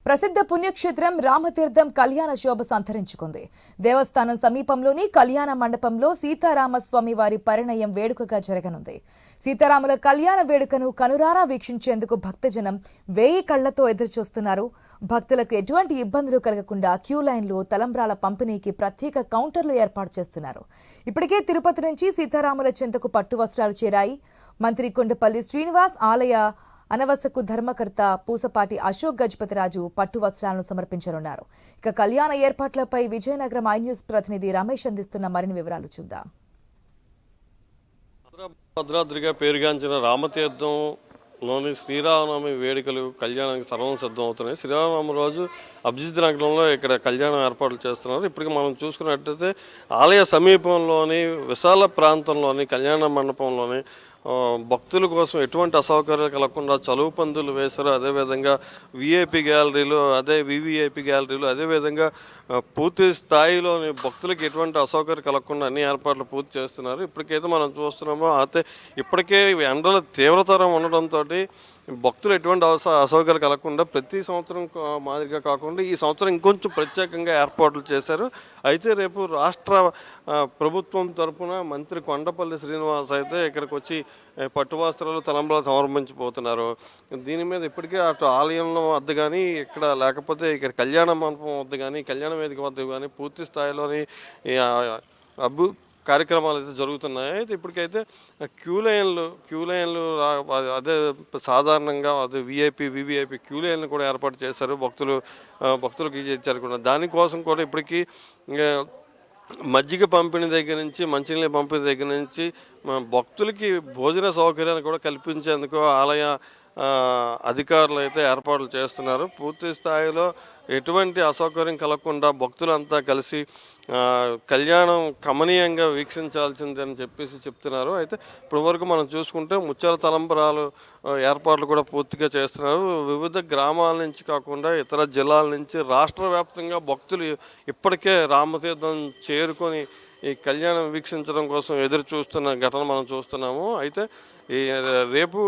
ప్రసిద్ధ పుణ్యక్షేత్రం రామతీర్థం కళ్యాణ శోభ సంతరించుకుంది. దేవస్థానం సమీపంలోని కళ్యాణ మండపంలో సీతారామస్వామి వారి పరిణయం వేడుకగా జరగనుంది. సీతారాముల కళ్యాణ వేడుకను కనురారా వీక్షించేందుకు భక్తజనం 1000 కళ్లతో ఎదురుచూస్తున్నారు. భక్తులకు ఎటువంటి ఇబ్బందులు కలగకుండా క్యూ లైన్లు, తలంబ్రాల పంపిణీకి ప్రత్యేక కౌంటర్లు ఏర్పాటు చేస్తున్నారు. ఇప్పటికే తిరుపతి నుంచి సీతారాముల చెంతకు పట్టు వస్త్రాలు చేరాయి. మంత్రి కొండపల్లి శ్రీనివాస్, ఆలయ అనవసకు ధర్మకర్త పూసపాటి అశోక్ గజపతిరాజు పట్టు వస్త్రాలను సమర్పించనున్నారు. ఇక కళ్యాణ ఏర్పాట్లపై విజయనగరం ఐ న్యూస్ ప్రతినిధి రమేష్ అందిస్తున్న మరిన్ని వివరాలు చూద్దాం. భద్రాద్రిగా పేరుగాంచిన రామతీర్థంలోని శ్రీరామనవమి వేడుకలు కళ్యాణానికి సర్వం సిద్ధం అవుతున్నాయి. శ్రీరామనవమి రోజు అభిజిత్ నగరంలో ఇక్కడ కళ్యాణం ఏర్పాట్లు చేస్తున్నారు. ఇప్పటికి మనం చూసుకున్నట్టయితే ఆలయ సమీపంలోని విశాల ప్రాంతంలోని కళ్యాణ మండపంలోని భక్తుల కోసం ఎటువంటి అసౌకర్యాలు కలగకుండా చలువు పందులు వేశారు. అదేవిధంగా విఐపి గ్యాలరీలు, వివిఐపి గ్యాలరీలు, అదేవిధంగా పూర్తి స్థాయిలోని భక్తులకు ఎటువంటి అసౌకర్యం కలగకుండా అన్ని ఏర్పాట్లు పూర్తి చేస్తున్నారు. ఇప్పటికైతే మనం చూస్తున్నామో అయితే ఇప్పటికే ఎండల తీవ్రతరం ఉండడంతో భక్తులు ఎటువంటి అసౌకర్యాలు కలగకుండా ప్రతి సంవత్సరం మాదిరిగా కాకుండా ఈ సంవత్సరం ఇంకొంచెం ప్రత్యేకంగా ఏర్పాట్లు చేశారు. అయితే రేపు రాష్ట్ర ప్రభుత్వం తరఫున మంత్రి కొండపల్లి శ్రీనివాస్ అయితే ఇక్కడికి వచ్చి పట్టు వస్త్రాలు, తలంబ్రాలు సమర్పించిపోతున్నారు. దీని మీద ఇప్పటికే అటు ఆలయంలో వద్ద కానీ ఇక్కడ లేకపోతే ఇక్కడ కళ్యాణ మండపం వద్ద కానీ కళ్యాణ వేదిక వద్ద కానీ పూర్తి స్థాయిలోని కార్యక్రమాలు అయితే జరుగుతున్నాయి. అయితే ఇప్పటికైతే క్యూ లైన్లు అదే సాధారణంగా వివిఐపి క్యూ లైన్లు కూడా ఏర్పాటు చేశారు భక్తులకు చేరుకున్నారు. దానికోసం కూడా ఇప్పటికీ మజ్జిగ పంపిణీ దగ్గర నుంచి, మంచినీళ్ళ పంపిణీ దగ్గర నుంచి భక్తులకి భోజన సౌకర్యాన్ని కూడా కల్పించేందుకు ఆలయ అధికారులు అయితే ఏర్పాట్లు చేస్తున్నారు. పూర్తి స్థాయిలో ఎటువంటి అసౌకర్యం కలగకుండా భక్తులంతా కలిసి కళ్యాణం కమనీయంగా వీక్షించాల్సిందని చెప్తున్నారు. అయితే ఇప్పటి వరకు మనం చూసుకుంటే ముత్యాల తలంబరాలు ఏర్పాట్లు కూడా పూర్తిగా చేస్తున్నారు. వివిధ గ్రామాల నుంచి కాకుండా ఇతర జిల్లాల నుంచి రాష్ట్ర వ్యాప్తంగా భక్తులు ఇప్పటికే రామతీర్థం చేరుకొని ఈ కళ్యాణం వీక్షించడం కోసం ఎదురు చూస్తున్న ఘటన మనం చూస్తున్నాము. అయితే రేపు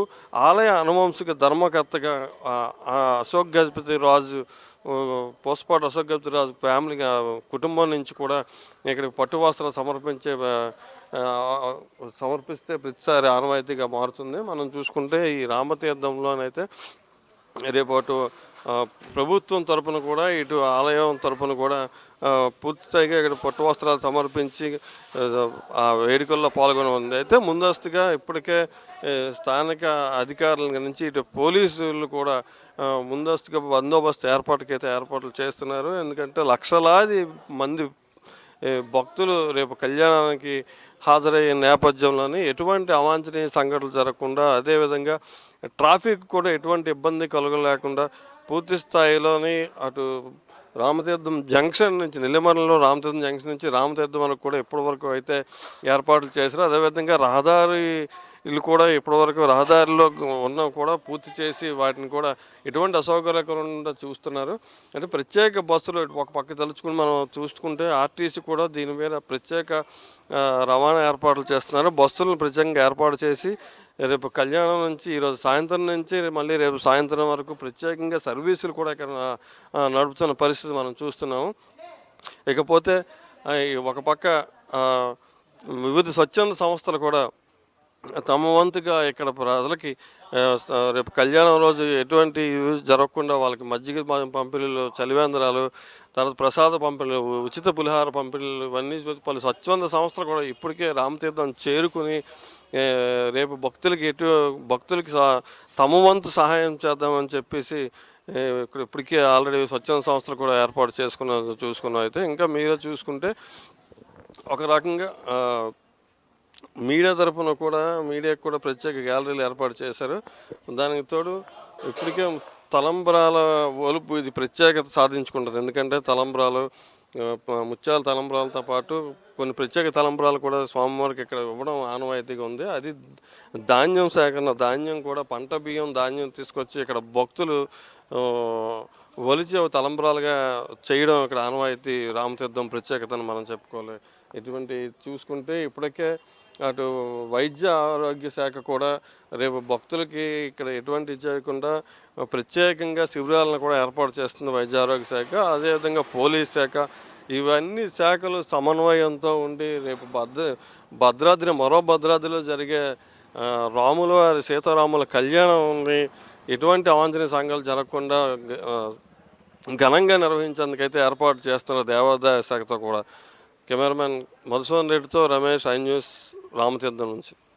ఆలయ అనువంశిక ధర్మకర్తగా అశోక్ గజపతి రాజు, పూసపాటి అశోక్ గజపతి రాజు ఫ్యామిలీ కుటుంబం నుంచి కూడా ఇక్కడికి పట్టు వస్త్రాలు సమర్పిస్తే ప్రతిసారి ఆనవాయితీగా మారుతుంది. మనం చూసుకుంటే ఈ రామతీర్థంలోనైతే రేపు అటు ప్రభుత్వం తరపున కూడా ఇటు ఆలయం తరపున కూడా పూర్తిస్థాయిగా ఇక్కడ పట్టు వస్త్రాలు సమర్పించి ఆ వేడుకల్లో పాల్గొననుంది. అయితే ముందస్తుగా ఇప్పటికే స్థానిక అధికారుల నుంచి ఇటు పోలీసులు కూడా ముందస్తుగా బందోబస్తు ఏర్పాట్లు చేస్తున్నారు. ఎందుకంటే లక్షలాది మంది భక్తులు రేపు కళ్యాణానికి హాజరయ్యే నేపథ్యంలోని ఎటువంటి అవాంఛనీయ సంఘటనలు జరగకుండా, అదేవిధంగా ట్రాఫిక్ కూడా ఎటువంటి ఇబ్బంది కలగలేకుండా పూర్తి స్థాయిలోని అటు రామతీర్థం జంక్షన్ నుంచి, నెల్లిమర్లలో రామతీర్థం జంక్షన్ నుంచి రామతీర్థం వరకు కూడా ఇప్పటివరకు అయితే ఏర్పాట్లు చేశారు. అదేవిధంగా రహదారులు కూడా ఇప్పటివరకు రహదారిలో ఉన్న కూడా పూర్తి చేసి వాటిని కూడా ఎటువంటి అసౌకర్యకరంగా చూస్తున్నారు. అంటే ప్రత్యేక బస్సులు ఒక పక్క తలుచుకుని మనం చూసుకుంటే ఆర్టీసీ కూడా దీని మీద ప్రత్యేక రవాణా ఏర్పాట్లు చేస్తున్నారు. బస్సులను ప్రత్యేకంగా ఏర్పాటు చేసి రేపు కళ్యాణం నుంచి ఈరోజు సాయంత్రం నుంచి మళ్ళీ రేపు సాయంత్రం వరకు ప్రత్యేకంగా సర్వీసులు కూడా ఇక్కడ నడుపుతున్న పరిస్థితి మనం చూస్తున్నాము. ఇకపోతే ఒక పక్క వివిధ స్వచ్ఛంద సంస్థలు కూడా తమ వంతుగా ఇక్కడ ప్రజలకి రేపు కళ్యాణం రోజు ఎటువంటి జరగకుండా వాళ్ళకి మజ్జిగ పంపిణీలు, చలివేంద్రాలు, తర్వాత ప్రసాద పంపిణీలు, ఉచిత పులిహార పంపిణీలు, ఇవన్నీ పలు స్వచ్ఛంద సంస్థలు కూడా ఇప్పటికే రామతీర్థం చేరుకుని రేపు భక్తులకి తమ వంతు సహాయం చేద్దామని చెప్పేసి ఇప్పటికే ఆల్రెడీ స్వచ్ఛంద సంస్థలు కూడా ఏర్పాటు చూసుకున్నాం. అయితే ఇంకా మీరే చూసుకుంటే ఒక రకంగా మీడియాకు కూడా ప్రత్యేక గ్యాలరీలు ఏర్పాటు చేశారు. దానికి తోడు ఇప్పటికే తలంబ్రాల ఒలుపు ఇది ప్రత్యేకత సాధించుకుంటుంది. ఎందుకంటే ముత్యాల తలంబ్రాలతో పాటు కొన్ని ప్రత్యేక తలంబ్రాలు కూడా స్వామివారికి ఇక్కడ ఇవ్వడం ఆనవాయితీగా ఉంది. అది ధాన్యం సేకరణ, పంట బియ్యం ధాన్యం తీసుకొచ్చి ఇక్కడ భక్తులు ఒలిచి తలంబ్రాలుగా చేయడం ఇక్కడ ఆనవాయితీ రామతీర్థం ప్రత్యేకతను మనం చెప్పుకోవాలి. ఇటువంటి చూసుకుంటే ఇప్పటికే అటు వైద్య ఆరోగ్య శాఖ కూడా రేపు భక్తులకి ఇక్కడ ఎటువంటి ఇది చేయకుండా ప్రత్యేకంగా శిబిరాలను కూడా ఏర్పాటు చేస్తుంది వైద్య ఆరోగ్య శాఖ. అదేవిధంగా పోలీస్ శాఖ, ఇవన్నీ శాఖలు సమన్వయంతో ఉండి రేపు భద్రాద్రి మరో భద్రాద్రిలో జరిగే రాముల వారి సీతారాముల కళ్యాణంని ఎటువంటి అవాంఛనీయ సంఘాలు జరగకుండా ఘనంగా నిర్వహించేందుకైతే ఏర్పాటు చేస్తున్నారు దేవాదాయ శాఖతో కూడా. కెమెరామెన్ మధుసూదన్ రెడ్డితో రమేష్, ఐ న్యూస్, రామతీర్థం నుంచి.